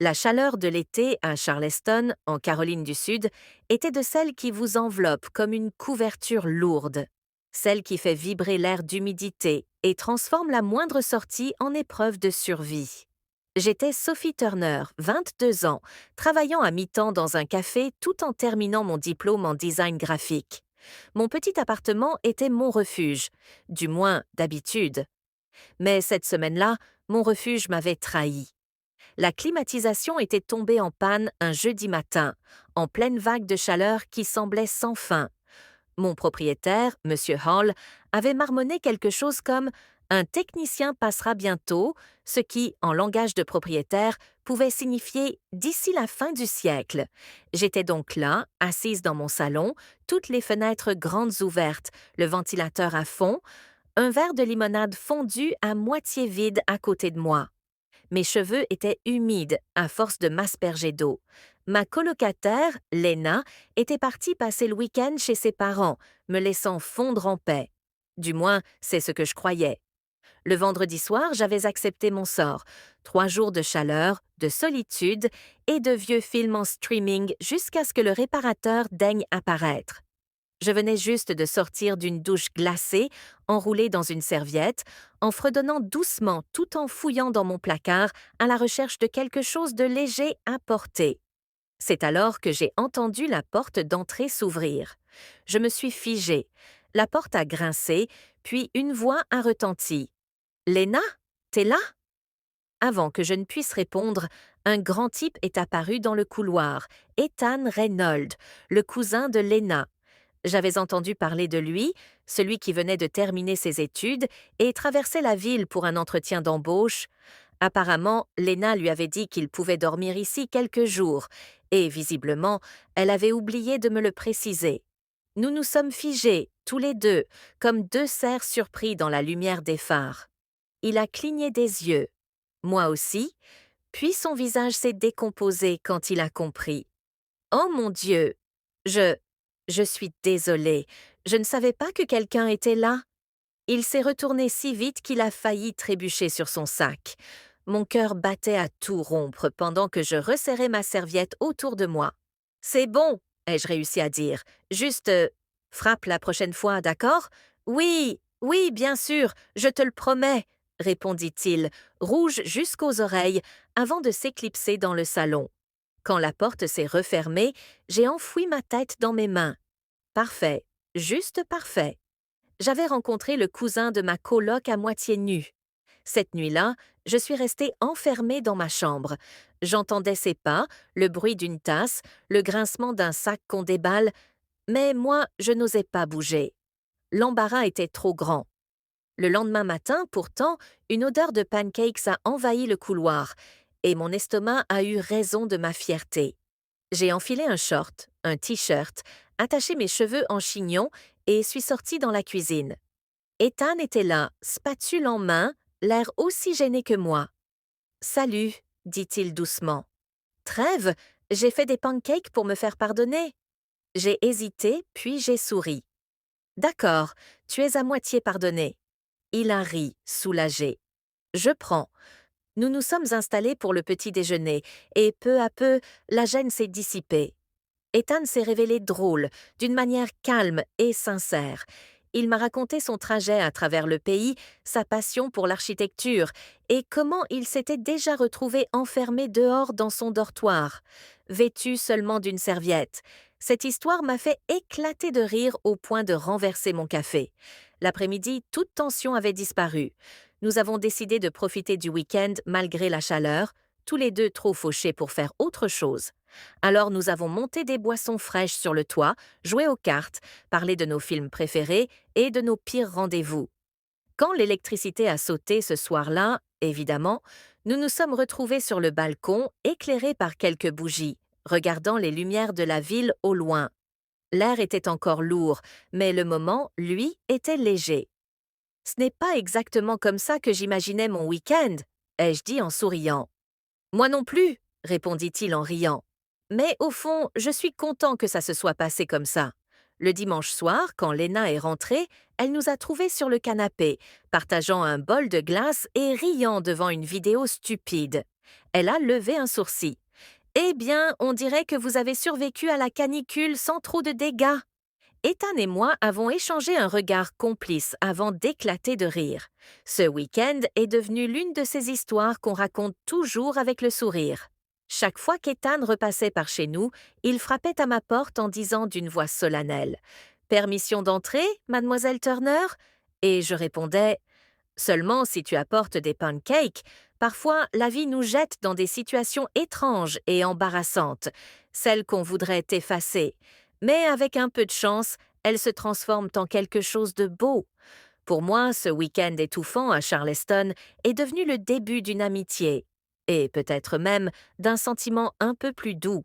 La chaleur de l'été à Charleston, en Caroline du Sud, était de celle qui vous enveloppe comme une couverture lourde, celle qui fait vibrer l'air d'humidité et transforme la moindre sortie en épreuve de survie. J'étais Sophie Turner, 22 ans, travaillant à mi-temps dans un café tout en terminant mon diplôme en design graphique. Mon petit appartement était mon refuge, du moins d'habitude. Mais cette semaine-là, mon refuge m'avait trahi. La climatisation était tombée en panne un jeudi matin, en pleine vague de chaleur qui semblait sans fin. Mon propriétaire, M. Hall, avait marmonné quelque chose comme «Un technicien passera bientôt», ce qui, en langage de propriétaire, pouvait signifier «d'ici la fin du siècle». J'étais donc là, assise dans mon salon, toutes les fenêtres grandes ouvertes, le ventilateur à fond, un verre de limonade fondue à moitié vide à côté de moi. Mes cheveux étaient humides à force de m'asperger d'eau. Ma colocataire, Lena, était partie passer le week-end chez ses parents, me laissant fondre en paix. Du moins, c'est ce que je croyais. Le vendredi soir, j'avais accepté mon sort. 3 jours de chaleur, de solitude et de vieux films en streaming jusqu'à ce que le réparateur daigne apparaître. Je venais juste de sortir d'une douche glacée, enroulée dans une serviette, en fredonnant doucement tout en fouillant dans mon placard à la recherche de quelque chose de léger à porter. C'est alors que j'ai entendu la porte d'entrée s'ouvrir. Je me suis figée. La porte a grincé, puis une voix a retenti. «Léna, t'es là?» Avant que je ne puisse répondre, un grand type est apparu dans le couloir, Ethan Reynolds, le cousin de Léna. J'avais entendu parler de lui, celui qui venait de terminer ses études et traversait la ville pour un entretien d'embauche. Apparemment, Lena lui avait dit qu'il pouvait dormir ici quelques jours, et visiblement, elle avait oublié de me le préciser. Nous nous sommes figés, tous les deux, comme deux cerfs surpris dans la lumière des phares. Il a cligné des yeux. Moi aussi, puis son visage s'est décomposé quand il a compris. Oh mon Dieu! Je... Je suis désolée. Je ne savais pas que quelqu'un était là. Il s'est retourné si vite qu'il a failli trébucher sur son sac. Mon cœur battait à tout rompre pendant que je resserrais ma serviette autour de moi. «C'est bon», ai-je réussi à dire. «Juste, frappe la prochaine fois, d'accord?» «Oui, oui, bien sûr, je te le promets», répondit-il, rouge jusqu'aux oreilles, avant de s'éclipser dans le salon. Quand la porte s'est refermée, j'ai enfoui ma tête dans mes mains. Parfait, juste parfait. J'avais rencontré le cousin de ma coloc à moitié nue. Cette nuit-là, je suis restée enfermée dans ma chambre. J'entendais ses pas, le bruit d'une tasse, le grincement d'un sac qu'on déballe, mais moi, je n'osais pas bouger. L'embarras était trop grand. Le lendemain matin, pourtant, une odeur de pancakes a envahi le couloir, et mon estomac a eu raison de ma fierté. J'ai enfilé un short, un t-shirt, attaché mes cheveux en chignon et suis sortie dans la cuisine. Ethan était là, spatule en main, l'air aussi gêné que moi. «Salut», dit-il doucement. «Trêve, j'ai fait des pancakes pour me faire pardonner». J'ai hésité, puis j'ai souri. «D'accord, tu es à moitié pardonné». Il a ri, soulagé. «Je prends». Nous nous sommes installés pour le petit déjeuner, et peu à peu, la gêne s'est dissipée. Ethan s'est révélé drôle, d'une manière calme et sincère. Il m'a raconté son trajet à travers le pays, sa passion pour l'architecture et comment il s'était déjà retrouvé enfermé dehors dans son dortoir, vêtu seulement d'une serviette. Cette histoire m'a fait éclater de rire au point de renverser mon café. L'après-midi, toute tension avait disparu. Nous avons décidé de profiter du week-end malgré la chaleur, tous les deux trop fauchés pour faire autre chose. Alors nous avons monté des boissons fraîches sur le toit, joué aux cartes, parlé de nos films préférés et de nos pires rendez-vous. Quand l'électricité a sauté ce soir-là, évidemment, nous nous sommes retrouvés sur le balcon, éclairés par quelques bougies, regardant les lumières de la ville au loin. L'air était encore lourd, mais le moment, lui, était léger. «Ce n'est pas exactement comme ça que j'imaginais mon week-end», ai-je dit en souriant. «Moi non plus», répondit-il en riant. «Mais au fond, je suis content que ça se soit passé comme ça. Le dimanche soir, quand Lena est rentrée, elle nous a trouvés sur le canapé, partageant un bol de glace et riant devant une vidéo stupide. Elle a levé un sourcil. Eh bien, on dirait que vous avez survécu à la canicule sans trop de dégâts. Ethan et moi avons échangé un regard complice avant d'éclater de rire. Ce week-end est devenu l'une de ces histoires qu'on raconte toujours avec le sourire. Chaque fois qu'Ethan repassait par chez nous, il frappait à ma porte en disant d'une voix solennelle « Permission d'entrer, mademoiselle Turner ?» Et je répondais « Seulement si tu apportes des pancakes. Parfois, la vie nous jette dans des situations étranges et embarrassantes, celles qu'on voudrait effacer. Mais avec un peu de chance, elles se transforment en quelque chose de beau. » Pour moi, ce week-end étouffant à Charleston est devenu le début d'une amitié, et peut-être même d'un sentiment un peu plus doux.